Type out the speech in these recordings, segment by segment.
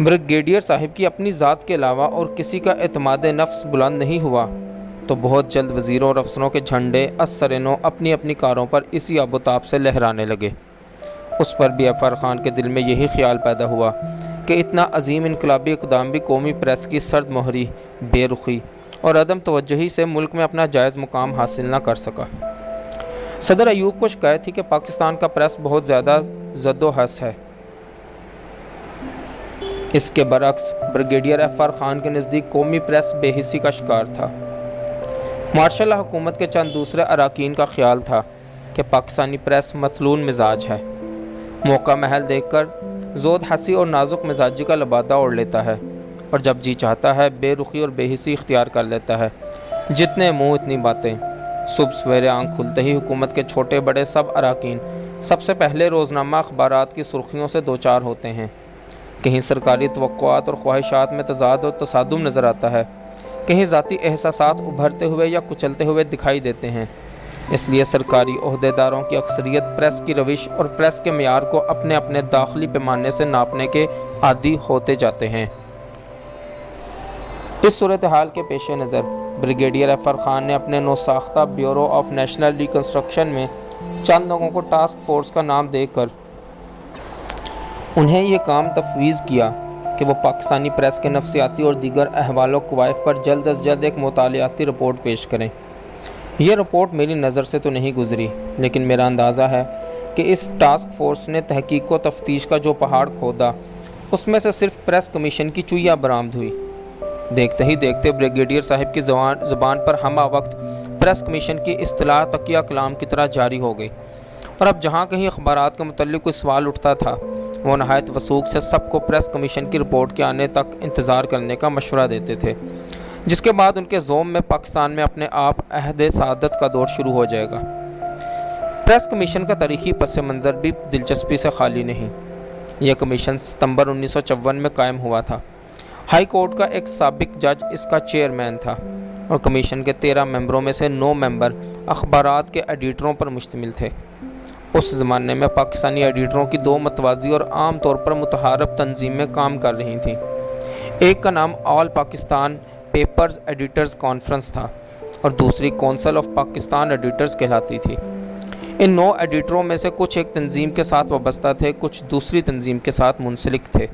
Brigadier صاحب کی اپنی ذات کے علاوہ اور کسی کا اعتماد نفس بلند نہیں ہوا تو بہت جلد وزیروں اور افسروں کے جھنڈے از سر نو اپنی اپنی کاروں پر اسی آب و تاب سے لہرانے لگے۔ اس پر بھی غفار خان کے دل میں یہی خیال پیدا ہوا کہ اتنا عظیم انقلابی اقدام بھی قومی پریس کی سرد مہری، بے رخی اور عدم توجہی سے ملک میں اپنا جائز مقام حاصل نہ کر سکا۔ صدر ایوب کو شکایت تھی کہ پاکستان کا پریس بہت زیادہ زد و حس ہے۔ اس کے برعکس بریگیڈیئر غفار خان کے نزدیک قومی پریس بے حسی کا شکار تھا۔ مارشل لا حکومت کے چند دوسرے اراکین کا خیال تھا کہ پاکستانی پریس متلون مزاج ہے، موقع محل دیکھ کر زود حسی اور نازک مزاجی کا لبادہ اوڑھ لیتا ہے اور جب جی چاہتا ہے بے رخی اور بے حسی اختیار کر لیتا ہے۔ جتنے منہ اتنی باتیں۔ صبح سویرے آنکھ کھلتے ہی حکومت کے چھوٹے بڑے سب اراکین سب سے پہلے روزنامہ اخبارات کی سرخیوں سے دوچار ہوتے ہیں۔ کہیں سرکاری توقعات اور خواہشات میں تضاد اور تصادم نظر آتا ہے، کہیں ذاتی احساسات ابھرتے ہوئے یا کچلتے ہوئے دکھائی دیتے ہیں۔ اس لیے سرکاری عہدیداروں کی اکثریت پریس کی روش اور پریس کے معیار کو اپنے اپنے داخلی پیمانے سے ناپنے کے عادی ہوتے جاتے ہیں۔ اس صورتحال کے پیش نظر بریگیڈیئر غفار خان نے اپنے نو ساختہ بیورو آف نیشنل ریکنسٹرکشن میں چند لوگوں کو ٹاسک فورس کا نام دے کر انہیں یہ کام تفویض کیا کہ وہ پاکستانی پریس کے نفسیاتی اور دیگر احوال و کوائف پر جلد از جلد ایک مطالعاتی رپورٹ پیش کریں۔ یہ رپورٹ میری نظر سے تو نہیں گزری، لیکن میرا اندازہ ہے کہ اس ٹاسک فورس نے تحقیق و تفتیش کا جو پہاڑ کھودا اس میں سے صرف پریس کمیشن کی چویا برآمد ہوئی۔ دیکھتے ہی دیکھتے بریگیڈیئر صاحب کی زبان پر ہمہ وقت پریس کمیشن کی اصطلاح تکیہ کلام کی طرح جاری ہو گئی، اور اب جہاں کہیں اخبارات کے متعلق کوئی سوال اٹھتا تھا وہ نہایت وثوق سے سب کو پریس کمیشن کی رپورٹ کے آنے تک انتظار کرنے کا مشورہ دیتے تھے، جس کے بعد ان کے زوم میں پاکستان میں اپنے آپ عہد سعادت کا دور شروع ہو جائے گا۔ پریس کمیشن کا تاریخی پس منظر بھی دلچسپی سے خالی نہیں۔ یہ کمیشن ستمبر 1954 میں قائم ہوا تھا۔ ہائی کورٹ کا ایک سابق جج اس کا چیئرمین تھا اور کمیشن کے 13 ممبروں میں سے 9 ممبر اخبارات کے ایڈیٹروں پر مشتمل تھے۔ اس زمانے میں پاکستانی ایڈیٹروں کی 2 متوازی اور عام طور پر متحارب تنظیمیں کام کر رہی تھیں۔ ایک کا نام آل پاکستان پیپرز ایڈیٹرز کانفرنس تھا اور دوسری کونسل آف پاکستان ایڈیٹرز کہلاتی تھی۔ ان 9 ایڈیٹروں میں سے کچھ ایک تنظیم کے ساتھ وابستہ تھے، کچھ دوسری تنظیم کے ساتھ منسلک تھے۔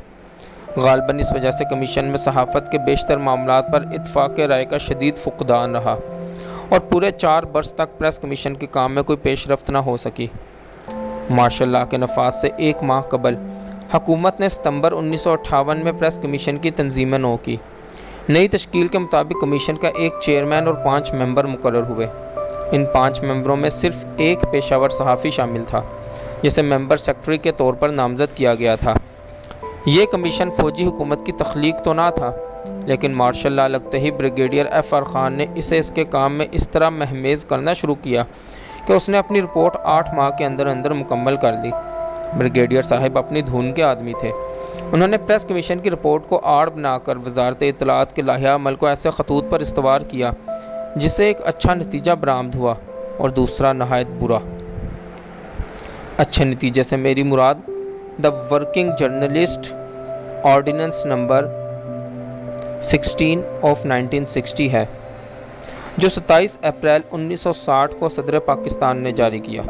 غالباً اس وجہ سے کمیشن میں صحافت کے بیشتر معاملات پر اتفاق رائے کا شدید فقدان رہا اور پورے 4 برس تک پریس کمیشن کے کام میں کوئی پیش رفت نہ ہو سکی۔ مارشل لا کے نفاذ سے 1 ماہ قبل حکومت نے ستمبر 1958 میں پریس کمیشن کی تنظیمیں نو کی۔ نئی تشکیل کے مطابق کمیشن کا ایک چیئرمین اور 5 ممبر مقرر ہوئے۔ ان 5 ممبروں میں صرف ایک پیشہ ور صحافی شامل تھا جسے ممبر سیکرٹری کے طور پر نامزد کیا گیا تھا۔ یہ کمیشن فوجی حکومت کی تخلیق تو نہ تھا، لیکن مارشل لا لگتے ہی بریگیڈیئر غفار خان نے اسے اس کے کام میں اس طرح مہمیز کرنا شروع کیا کہ اس نے اپنی رپورٹ 8 ماہ کے اندر اندر مکمل کر لی۔ بریگیڈیئر صاحب اپنی دھن کے آدمی تھے۔ انہوں نے پریس کمیشن کی رپورٹ کو آڑ بنا کر وزارت اطلاعات کے لائحہ عمل کو ایسے خطوط پر استوار کیا جس سے ایک اچھا نتیجہ برآمد ہوا اور دوسرا نہایت برا۔ اچھے نتیجے سے میری مراد the working journalist ordinance number 16 of 1960 ہے، جو 27 اپریل 1960 کو صدر پاکستان نے جاری کیا۔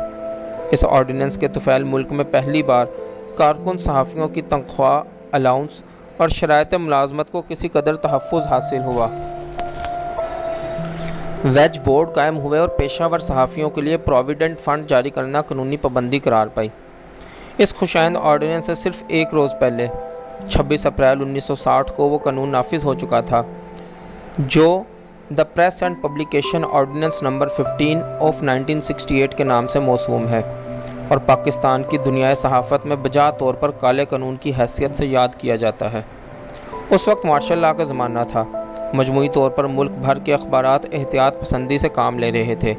اس آرڈیننس کے طفیل ملک میں پہلی بار کارکن صحافیوں کی تنخواہ، الاؤنس اور شرائط ملازمت کو کسی قدر تحفظ حاصل ہوا۔ ویج بورڈ قائم ہوئے اور پیشہ ور صحافیوں کے لیے پروویڈنٹ فنڈ جاری کرنا قانونی پابندی قرار پائی۔ اس خوشائند آرڈیننس سے صرف 1 روز پہلے 26 اپریل 1960 کو وہ قانون نافذ ہو چکا تھا جو the press and publication ordinance number 15 of 1968 کے نام سے موسوم ہے اور پاکستان کی دنیائے صحافت میں بجا طور پر کالے قانون کی حیثیت سے یاد کیا جاتا ہے۔ اس وقت مارشل لا کا زمانہ تھا۔ مجموعی طور پر ملک بھر کے اخبارات احتیاط پسندی سے کام لے رہے تھے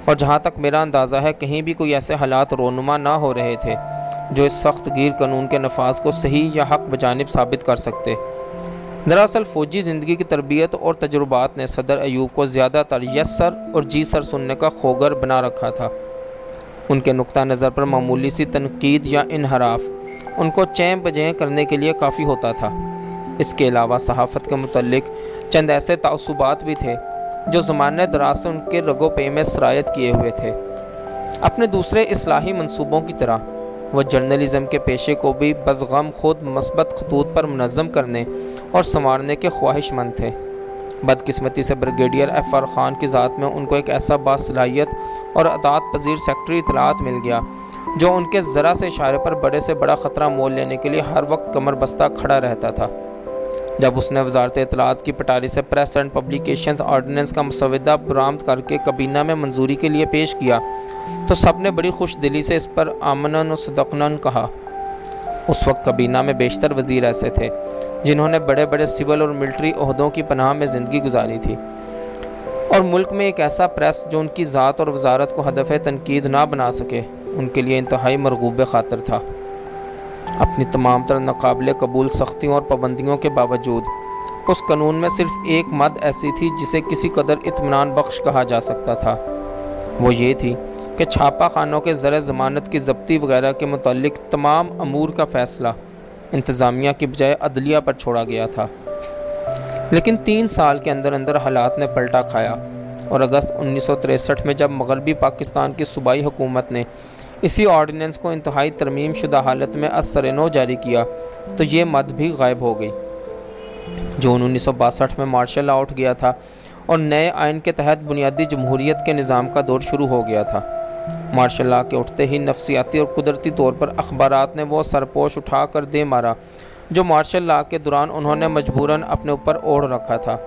اور جہاں تک میرا اندازہ ہے کہیں بھی کوئی ایسے حالات رونما نہ ہو رہے تھے جو اس سخت گیر قانون کے نفاذ کو صحیح یا حق بجانب ثابت کر سکتے۔ دراصل فوجی زندگی کی تربیت اور تجربات نے صدر ایوب کو زیادہ تر یس سر اور جی سر سننے کا خوگر بنا رکھا تھا۔ ان کے نقطہ نظر پر معمولی سی تنقید یا انحراف ان کو چین بجیں کرنے کے لیے کافی ہوتا تھا۔ اس کے علاوہ صحافت کے متعلق چند ایسے تعصبات بھی تھے جو زمانہ دراز سے ان کے رگو پے میں سرایت کیے ہوئے تھے۔ اپنے دوسرے اصلاحی منصوبوں کی طرح وہ جرنلزم کے پیشے کو بھی بزغم خود مثبت خطوط پر منظم کرنے اور سنوارنے کے خواہش مند تھے۔ بدقسمتی سے بریگیڈیئر اف.آر. خان کی ذات میں ان کو ایک ایسا باصلاحیت اور اطاعت پذیر سیکرٹری اطلاعات مل گیا جو ان کے ذرا سے اشارے پر بڑے سے بڑا خطرہ مول لینے کے لیے ہر وقت کمر بستہ کھڑا رہتا تھا۔ جب اس نے وزارت اطلاعات کی پٹاری سے پریس اینڈ پبلیکیشنز آرڈیننس کا مسودہ برآمد کر کے کابینہ میں منظوری کے لیے پیش کیا تو سب نے بڑی خوش دلی سے اس پر آمنن و صدقنن کہا۔ اس وقت کابینہ میں بیشتر وزیر ایسے تھے جنہوں نے بڑے بڑے سول اور ملٹری عہدوں کی پناہ میں زندگی گزاری تھی، اور ملک میں ایک ایسا پریس جو ان کی ذات اور وزارت کو ہدف تنقید نہ بنا سکے ان کے لیے انتہائی مرغوب خاطر تھا۔ اپنی تمام تر ناقابل قبول سختیوں اور پابندیوں کے باوجود اس قانون میں صرف ایک مد ایسی تھی جسے کسی قدر اطمینان بخش کہا جا سکتا تھا۔ وہ یہ تھی کہ چھاپہ خانوں کے زر ضمانت کی ضبطی وغیرہ کے متعلق تمام امور کا فیصلہ انتظامیہ کی بجائے عدلیہ پر چھوڑا گیا تھا۔ لیکن 3 سال کے اندر اندر حالات نے پلٹا کھایا، اور اگست 1963 میں جب مغربی پاکستان کی صوبائی حکومت نے اسی آرڈیننس کو انتہائی ترمیم شدہ حالت میں از سر نو جاری کیا تو یہ مد بھی غائب ہو گئی۔ جون 1962 میں مارشل لا اٹھ گیا تھا اور نئے آئین کے تحت بنیادی جمہوریت کے نظام کا دور شروع ہو گیا تھا۔ مارشل لا کے اٹھتے ہی نفسیاتی اور قدرتی طور پر اخبارات نے وہ سرپوش اٹھا کر دے مارا جو مارشل لا کے دوران انہوں نے مجبوراً اپنے اوپر اوڑھ رکھا تھا۔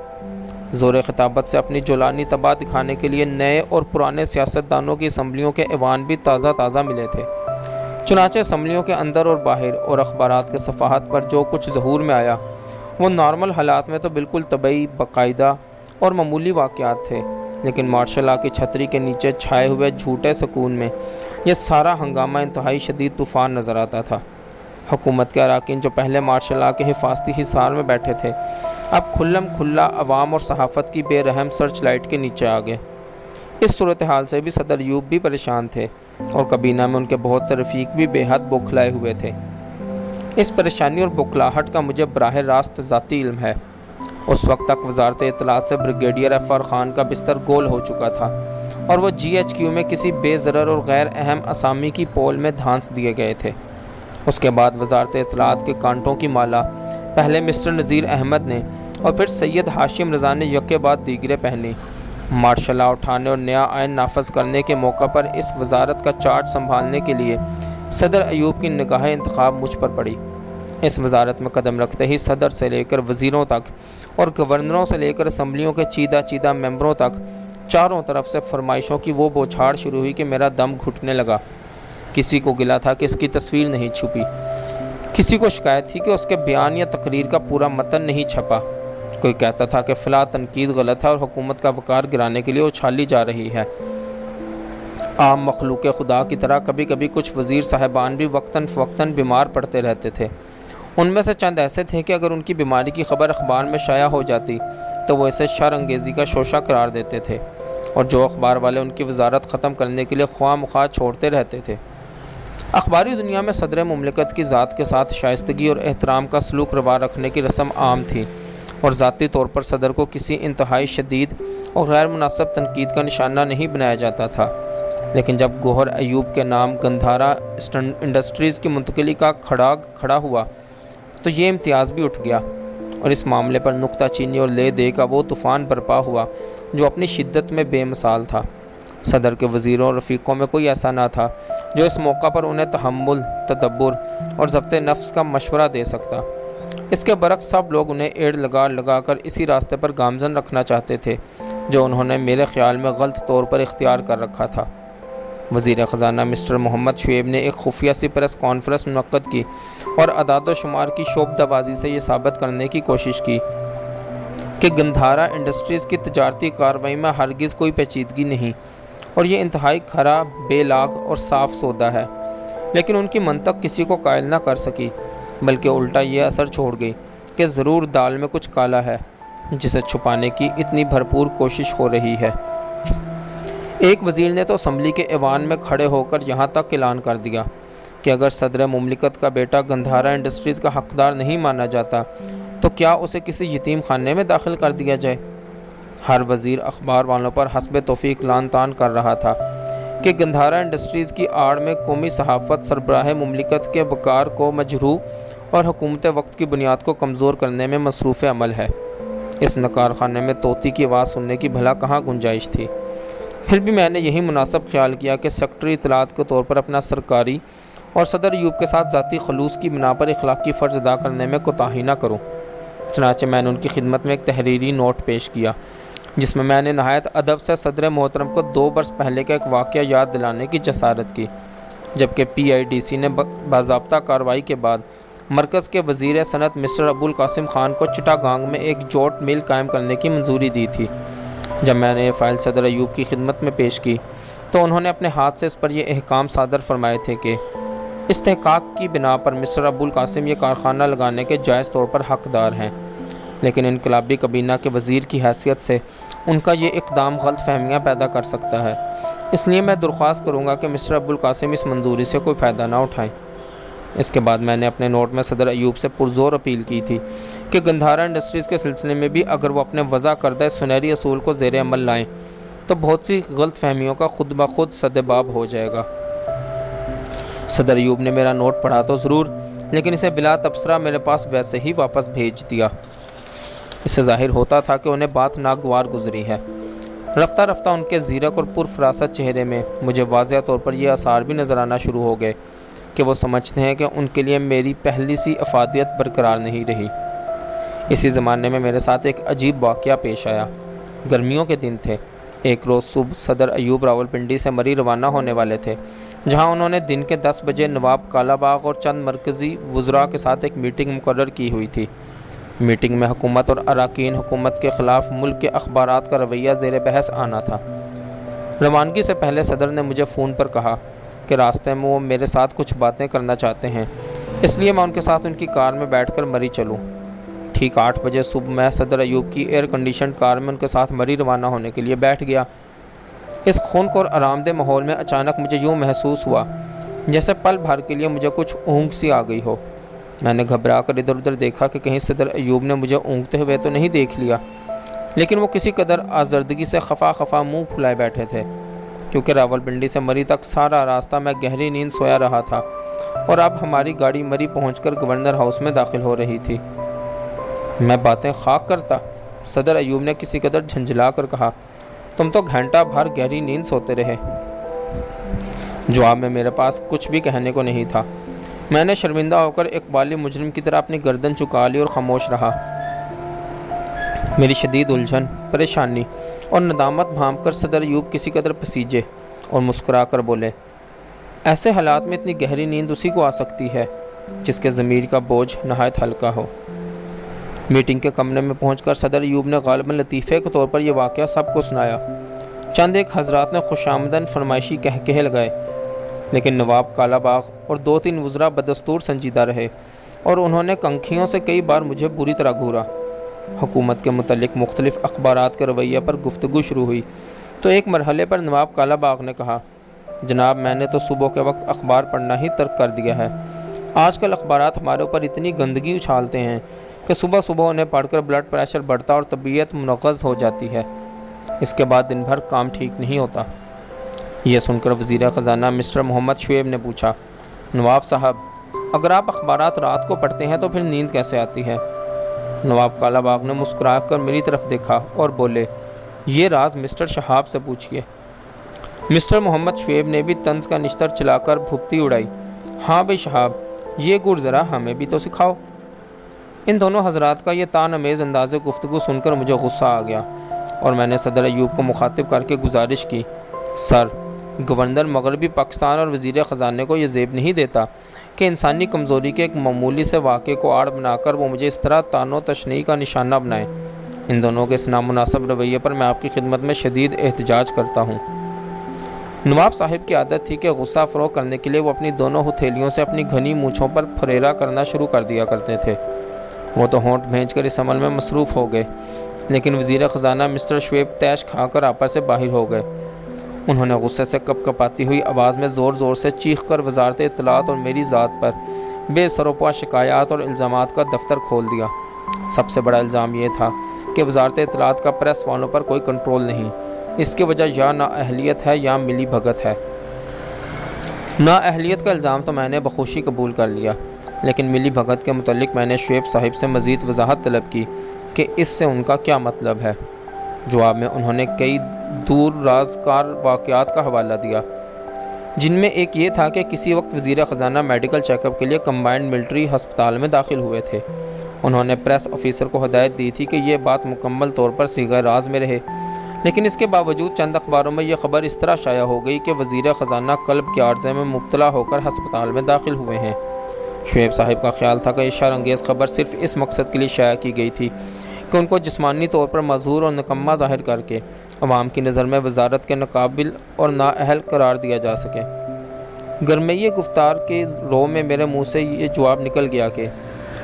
زور خطابت سے اپنی جولانی تباہ دکھانے کے لیے نئے اور پرانے سیاستدانوں کی اسمبلیوں کے ایوان بھی تازہ تازہ ملے تھے۔ چنانچہ اسمبلیوں کے اندر اور باہر اور اخبارات کے صفحات پر جو کچھ ظہور میں آیا وہ نارمل حالات میں تو بالکل طبعی، باقاعدہ اور معمولی واقعات تھے، لیکن مارشل لا کی چھتری کے نیچے چھائے ہوئے جھوٹے سکون میں یہ سارا ہنگامہ انتہائی شدید طوفان نظر آتا تھا۔ حکومت کے اراکین جو پہلے مارشل لا کے حفاظتی حصار میں بیٹھے تھے اب کھلم کھلا عوام اور صحافت کی بے رحم سرچ لائٹ کے نیچے آ گئے۔ اس صورتحال سے بھی صدر ایوب بھی پریشان تھے اور کابینہ میں ان کے بہت سے رفیق بھی بے حد بوکھلائے ہوئے تھے۔ اس پریشانی اور بوکھلاہٹ کا مجھے براہ راست ذاتی علم ہے۔ اس وقت تک وزارت اطلاعات سے بریگیڈیئر اف.آر. خان کا بستر گول ہو چکا تھا اور وہ GHQ میں کسی بے ضرر اور غیر اہم اسامی کی پول میں دھانس دیے گئے تھے۔ اس کے بعد وزارت اطلاعات کے کانٹوں کی مالا پہلے مسٹر نذیر احمد نے اور پھر سید ہاشم رضا نے یکے بعد دیگرے پہنی۔ مارشل لا اٹھانے اور نیا آئین نافذ کرنے کے موقع پر اس وزارت کا چارج سنبھالنے کے لیے صدر ایوب کی نگاہ انتخاب مجھ پر پڑی۔ اس وزارت میں قدم رکھتے ہی صدر سے لے کر وزیروں تک اور گورنروں سے لے کر اسمبلیوں کے چیدہ ممبروں تک چاروں طرف سے فرمائشوں کی وہ بوچھاڑ شروع ہوئی کہ میرا دم گھٹنے لگا۔ کسی کو گلا تھا کہ اس کی تصویر نہیں چھپی، کسی کو شکایت تھی کہ اس کے بیان یا تقریر کا پورا متن نہیں چھپا، کوئی کہتا تھا کہ فلاں تنقید غلط ہے اور حکومت کا وقار گرانے کے لیے اچھالی جا رہی ہے۔ عام مخلوق خدا کی طرح کبھی کبھی کچھ وزیر صاحبان بھی وقتاً فوقتاً بیمار پڑتے رہتے تھے۔ ان میں سے چند ایسے تھے کہ اگر ان کی بیماری کی خبر اخبار میں شائع ہو جاتی تو وہ اسے شر انگیزی کا شوشہ قرار دیتے تھے، اور جو اخبار والے ان کی وزارت ختم کرنے کے لیے خواہ مخواہ چھوڑتے رہتے تھے۔ اخباری دنیا میں صدر مملکت کی ذات کے ساتھ شائستگی اور احترام کا سلوک روا رکھنے کی رسم عام تھی، اور ذاتی طور پر صدر کو کسی انتہائی شدید اور غیر مناسب تنقید کا نشانہ نہیں بنایا جاتا تھا۔ لیکن جب گوہر ایوب کے نام گندھارا انڈسٹریز کی منتقلی کا کھڑا ہوا تو یہ امتیاز بھی اٹھ گیا، اور اس معاملے پر نکتہ چینی اور لے دے کا وہ طوفان برپا ہوا جو اپنی شدت میں بے مثال تھا۔ صدر کے وزیروں اور رفیقوں میں کوئی ایسا نہ تھا جو اس موقع پر انہیں تحمل، تدبر اور ضبط نفس کا مشورہ دے سکتا۔ اس کے برعکس سب لوگ انہیں ایڑ لگا کر اسی راستے پر گامزن رکھنا چاہتے تھے جو انہوں نے میرے خیال میں غلط طور پر اختیار کر رکھا تھا۔ وزیر خزانہ مسٹر محمد شعیب نے ایک خفیہ سی پریس کانفرنس منعقد کی اور اعداد و شمار کی شعبدہ بازی سے یہ ثابت کرنے کی کوشش کی کہ گندھارا انڈسٹریز کی تجارتی کارروائی میں ہرگز کوئی پیچیدگی نہیں اور یہ انتہائی کھرا، بے لاگ اور صاف سودا ہے، لیکن ان کی منطق کسی کو قائل نہ کر سکی، بلکہ الٹا یہ اثر چھوڑ گئی کہ ضرور دال میں کچھ کالا ہے جسے چھپانے کی اتنی بھرپور کوشش ہو رہی ہے۔ ایک وزیر نے تو اسمبلی کے ایوان میں کھڑے ہو کر یہاں تک اعلان کر دیا کہ اگر صدر مملکت کا بیٹا گندھارا انڈسٹریز کا حقدار نہیں مانا جاتا تو کیا اسے کسی یتیم خانے میں داخل کر دیا جائے؟ ہر وزیر اخبار والوں پر حسب توفیق لان تان کر رہا تھا کہ گندھارا انڈسٹریز کی آڑ میں قومی صحافت سربراہ مملکت کے وقار کو مجروح اور حکومت وقت کی بنیاد کو کمزور کرنے میں مصروف عمل ہے۔ اس نکار خانے میں طوطی کی آواز سننے کی بھلا کہاں گنجائش تھی؟ پھر بھی میں نے یہی مناسب خیال کیا کہ سیکرٹری اطلاعات کے طور پر اپنا سرکاری اور صدر ایوب کے ساتھ ذاتی خلوص کی بنا پر اخلاقی فرض ادا کرنے میں کوتاہی نہ کروں۔ چنانچہ میں نے ان کی خدمت میں ایک تحریری نوٹ پیش کیا جس میں نے نہایت ادب سے صدر محترم کو 2 برس پہلے کا ایک واقعہ یاد دلانے کی جسارت کی، جبکہ PIDC نے باضابطہ کارروائی کے بعد مرکز کے وزیر صنعت مسٹر ابوالقاسم خان کو چٹاگانگ میں ایک جوٹ مل قائم کرنے کی منظوری دی تھی۔ جب میں نے یہ فائل صدر ایوب کی خدمت میں پیش کی تو انہوں نے اپنے ہاتھ سے اس پر یہ احکام صادر فرمائے تھے کہ استحقاق کی بنا پر مسٹر ابوالقاسم یہ کارخانہ لگانے کے جائز طور پر حقدار ہیں، لیکن انقلابی کابینہ کے وزیر کی حیثیت سے ان کا یہ اقدام غلط فہمیاں پیدا کر سکتا ہے، اس لیے میں درخواست کروں گا کہ مسٹر ابوالقاسم اس منظوری سے کوئی فائدہ نہ اٹھائیں۔ اس کے بعد میں نے اپنے نوٹ میں صدر ایوب سے پرزور اپیل کی تھی کہ گندھارا انڈسٹریز کے سلسلے میں بھی اگر وہ اپنے وضع کردہ سنہری اصول کو زیر عمل لائیں تو بہت سی غلط فہمیوں کا خود بخود سدباب ہو جائے گا۔ صدر ایوب نے میرا نوٹ پڑھا تو ضرور، لیکن اسے بلا تبصرہ میرے پاس ویسے ہی واپس بھیج دیا۔ اس سے ظاہر ہوتا تھا کہ انہیں بات ناگوار گزری ہے۔ رفتہ رفتہ ان کے زیرک اور پرفراست چہرے میں مجھے واضح طور پر یہ آثار بھی نظر آنا شروع ہو گئے کہ وہ سمجھتے ہیں کہ ان کے لیے میری پہلی سی افادیت برقرار نہیں رہی۔ اسی زمانے میں میرے ساتھ ایک عجیب واقعہ پیش آیا۔ گرمیوں کے دن تھے۔ ایک روز صبح صدر ایوب راولپنڈی سے مری روانہ ہونے والے تھے، جہاں انہوں نے دن کے 10 بجے نواب کالا باغ اور چند مرکزی وزراء کے ساتھ ایک میٹنگ مقرر کی ہوئی تھی۔ میٹنگ میں حکومت اور اراکین حکومت کے خلاف ملک کے اخبارات کا رویہ زیر بحث آنا تھا۔ روانگی سے پہلے صدر نے مجھے فون پر کہا کہ راستے میں وہ میرے ساتھ کچھ باتیں کرنا چاہتے ہیں، اس لیے میں ان کے ساتھ ان کی کار میں بیٹھ کر مری چلوں۔ ٹھیک 8 بجے صبح میں صدر ایوب کی ایئر کنڈیشنڈ کار میں ان کے ساتھ مری روانہ ہونے کے لیے بیٹھ گیا۔ اس خنک اور آرام دہ ماحول میں اچانک مجھے یوں محسوس ہوا جیسے پل بھر کے لیے مجھے کچھ اونگ سی آ گئی ہو۔ میں نے گھبرا کر ادھر ادھر دیکھا کہ کہیں صدر ایوب نے مجھے اونگتے ہوئے تو نہیں دیکھ لیا، لیکن وہ کسی قدر آزردگی سے خفا منہ پھلائے بیٹھے تھے، کیونکہ راولپنڈی سے مری تک سارا راستہ میں گہری نیند سویا رہا تھا اور اب ہماری گاڑی مری پہنچ کر گورنر ہاؤس میں داخل ہو رہی تھی۔ میں باتیں خاک کرتا، صدر ایوب نے کسی قدر جھنجھلا کر کہا، تم تو گھنٹہ بھر گہری نیند سوتے رہے۔ جواب میں میرے پاس کچھ بھی کہنے کو نہیں تھا۔ میں نے شرمندہ ہو کر اقبالی مجرم کی طرح اپنی گردن چکا لی اور خاموش رہا۔ میری شدید الجھن، پریشانی اور ندامت بھانپ کر صدر ایوب کسی قدر پسیجے اور مسکرا کر بولے، ایسے حالات میں اتنی گہری نیند اسی کو آ سکتی ہے جس کے ضمیر کا بوجھ نہایت ہلکا ہو۔ میٹنگ کے کمرے میں پہنچ کر صدر ایوب نے غالباً لطیفے کے طور پر یہ واقعہ سب کو سنایا۔ چند ایک حضرات نے خوشامدن فرمائشی کہے لگائے، لیکن نواب کالا باغ اور 2-3 وزراء بدستور سنجیدہ رہے اور انہوں نے کنکھیوں سے کئی بار مجھے بری طرح گھورا۔ حکومت کے متعلق مختلف اخبارات کے رویہ پر گفتگو شروع ہوئی تو ایک مرحلے پر نواب کالا باغ نے کہا، جناب میں نے تو صبح کے وقت اخبار پڑھنا ہی ترک کر دیا ہے۔ آج کل اخبارات ہمارے اوپر اتنی گندگی اچھالتے ہیں کہ صبح صبح انہیں پڑھ کر بلڈ پریشر بڑھتا اور طبیعت منغص ہو جاتی ہے، اس کے بعد دن بھر کام ٹھیک نہیں ہوتا۔ یہ سن کر وزیر خزانہ مسٹر محمد شعیب نے پوچھا، نواب صاحب اگر آپ اخبارات رات کو پڑھتے ہیں تو پھر نیند کیسے آتی ہے؟ نواب کالا باغ نے مسکرا کر میری طرف دیکھا اور بولے، یہ راز مسٹر شہاب سے پوچھئے۔ مسٹر محمد شعیب نے بھی طنز کا نشتر چلا کر بھپتی اڑائی، ہاں بھائی شہاب یہ گر ذرا ہمیں بھی تو سکھاؤ۔ ان دونوں حضرات کا یہ طعن امیز انداز گفتگو سن کر مجھے غصہ آ گیا اور میں نے صدر ایوب کو مخاطب کر کے گزارش کی، سر گورنر مغربی پاکستان اور وزیر خزانے کو یہ زیب نہیں دیتا کہ انسانی کمزوری کے ایک معمولی سے واقعے کو آڑ بنا کر وہ مجھے اس طرح طعن و تشنیع کا نشانہ بنائیں۔ ان دونوں کے اس نامناسب رویے پر میں آپ کی خدمت میں شدید احتجاج کرتا ہوں۔ نواب صاحب کی عادت تھی کہ غصہ فروغ کرنے کے لیے وہ اپنی دونوں ہتھیلیوں سے اپنی گھنی مونچھوں پر پھریرا کرنا شروع کر دیا کرتے تھے۔ وہ تو ہونٹ بھینچ کر اس عمل میں مصروف ہو گئے، لیکن وزیر خزانہ مسٹر شعیب تیش کھا کر آپس سے باہر ہو گئے۔ انہوں نے غصے سے کپ کپاتی ہوئی آواز میں زور زور سے چیخ کر وزارت اطلاعات اور میری ذات پر بے سروپا شکایات اور الزامات کا دفتر کھول دیا۔ سب سے بڑا الزام یہ تھا کہ وزارت اطلاعات کا پریس والوں پر کوئی کنٹرول نہیں۔ اس کی وجہ یا نااہلیت ہے یا ملی بھگت ہے۔ نااہلیت کا الزام تو میں نے بخوشی قبول کر لیا، لیکن ملی بھگت کے متعلق میں نے شعیب صاحب سے مزید وضاحت طلب کی کہ اس سے ان کا کیا مطلب ہے۔ جواب میں انہوں نے کئی دور رازگار واقعات کا حوالہ دیا، جن میں ایک یہ تھا کہ کسی وقت وزیر خزانہ میڈیکل چیک اپ کے لیے کمبائنڈ ملٹری ہسپتال میں داخل ہوئے تھے۔ انہوں نے پریس آفیسر کو ہدایت دی تھی کہ یہ بات مکمل طور پر صیغہ راز میں رہے، لیکن اس کے باوجود چند اخباروں میں یہ خبر اس طرح شائع ہو گئی کہ وزیر خزانہ قلب کے عارضے میں مبتلا ہو کر ہسپتال میں داخل ہوئے ہیں۔ شعیب صاحب کا خیال تھا کہ یہ شر انگیز خبر صرف اس مقصد کے لیے شائع کی گئی تھی کہ ان کو جسمانی طور پر معذور اور نکمہ ظاہر کر کے عوام کی نظر میں وزارت کے ناقابل اور نااہل قرار دیا جا سکے۔ گرمئی گفتار کے رو میں میرے منہ سے یہ جواب نکل گیا کہ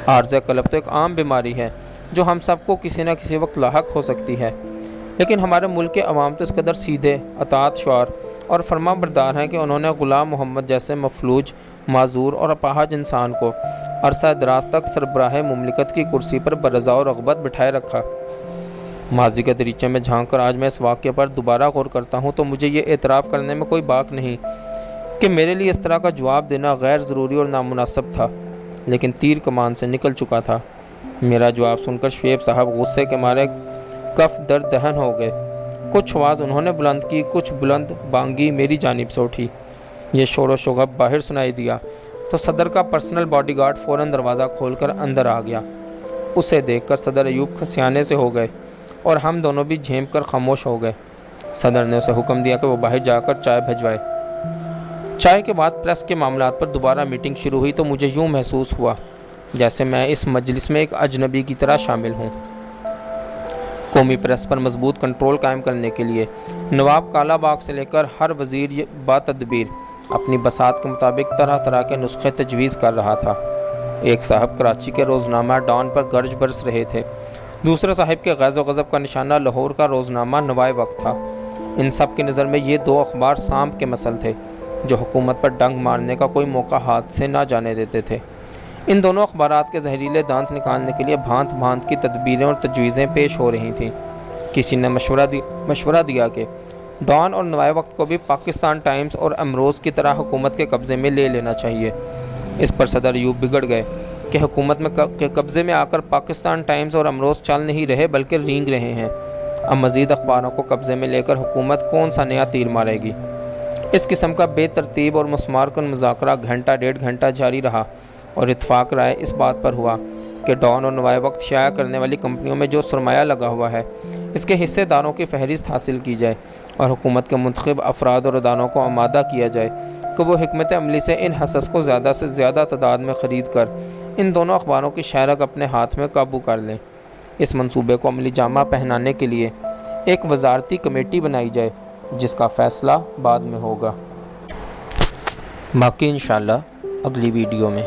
عارضہ قلب تو ایک عام بیماری ہے جو ہم سب کو کسی نہ کسی وقت لاحق ہو سکتی ہے، لیکن ہمارے ملک کے عوام تو اس قدر سیدھے، اطاعت شعار اور فرما بردار ہیں کہ انہوں نے غلام محمد جیسے مفلوج، معذور اور اپاہج انسان کو عرصہ دراز تک سربراہ مملکت کی کرسی پر برضا و رغبت بٹھائے رکھا۔ ماضی کے دریچے میں جھانک کر آج میں اس واقعے پر دوبارہ غور کرتا ہوں تو مجھے یہ اعتراف کرنے میں کوئی باک نہیں کہ میرے لیے اس طرح کا جواب دینا غیر ضروری اور نامناسب تھا، لیکن تیر کمان سے نکل چکا تھا۔ میرا جواب سن کر شعیب صاحب غصے کے مارے کف در دہن ہو گئے۔ کچھ آواز انہوں نے بلند کی، کچھ بلند بانگی میری جانب سے اٹھی۔ یہ شور و شغب باہر سنائی دیا تو صدر کا پرسنل باڈی گارڈ فوراً دروازہ کھول کر اندر آ گیا۔ اسے دیکھ کر صدر ایوب کھسیانے سے ہو گئے اور ہم دونوں بھی جھینپ کر خاموش ہو گئے۔ صدر نے اسے حکم دیا کہ وہ باہر جا کر چائے بھجوائے۔ چائے کے بعد پریس کے معاملات پر دوبارہ میٹنگ شروع ہوئی تو مجھے یوں محسوس ہوا جیسے میں اس مجلس میں ایک اجنبی کی طرح شامل ہوں۔ قومی پریس پر مضبوط کنٹرول قائم کرنے کے لیے نواب کالا باغ سے لے کر ہر وزیر با تدبیر اپنی بساط کے مطابق طرح طرح کے نسخے تجویز کر رہا تھا۔ ایک صاحب کراچی کے روزنامہ ڈان پر گرج برس رہے تھے، دوسرے صاحب کے غیظ و غضب کا نشانہ لاہور کا روزنامہ نوائے وقت تھا۔ ان سب کی نظر میں یہ دو اخبار سانپ کے مثل تھے جو حکومت پر ڈنگ مارنے کا کوئی موقع ہاتھ سے نہ جانے دیتے تھے۔ ان دونوں اخبارات کے زہریلے دانت نکالنے کے لیے بھانت بھانت کی تدبیریں اور تجویزیں پیش ہو رہی تھیں۔ کسی نے مشورہ دیا کہ ڈان اور نوائے وقت کو بھی پاکستان ٹائمز اور امروز کی طرح حکومت کے قبضے میں لے لینا چاہیے۔ اس پر صدر ایوب بگڑ گئے کہ حکومت کے قبضے میں آ کر پاکستان ٹائمز اور امروز چل نہیں رہے بلکہ رینگ رہے ہیں۔ اب مزید اخباروں کو قبضے میں لے کر حکومت کون سا نیا تیر مارے گی؟ اس قسم کا بے ترتیب اور مسمار کن مذاکرہ گھنٹہ ڈیڑھ گھنٹہ جاری رہا اور اتفاق رائے اس بات پر ہوا کہ ڈان اور نوائے وقت شائع کرنے والی کمپنیوں میں جو سرمایہ لگا ہوا ہے اس کے حصے داروں کی فہرست حاصل کی جائے اور حکومت کے منتخب افراد اور اداروں کو آمادہ کیا جائے کہ وہ حکمت عملی سے ان حصص کو زیادہ سے زیادہ تعداد میں خرید کر ان دونوں اخباروں کی شہرت اپنے ہاتھ میں قابو کر لیں۔ اس منصوبے کو عملی جامہ پہنانے کے لیے ایک وزارتی کمیٹی بنائی جائے جس کا فیصلہ بعد میں ہوگا۔ باقی انشاءاللہ اگلی ویڈیو میں۔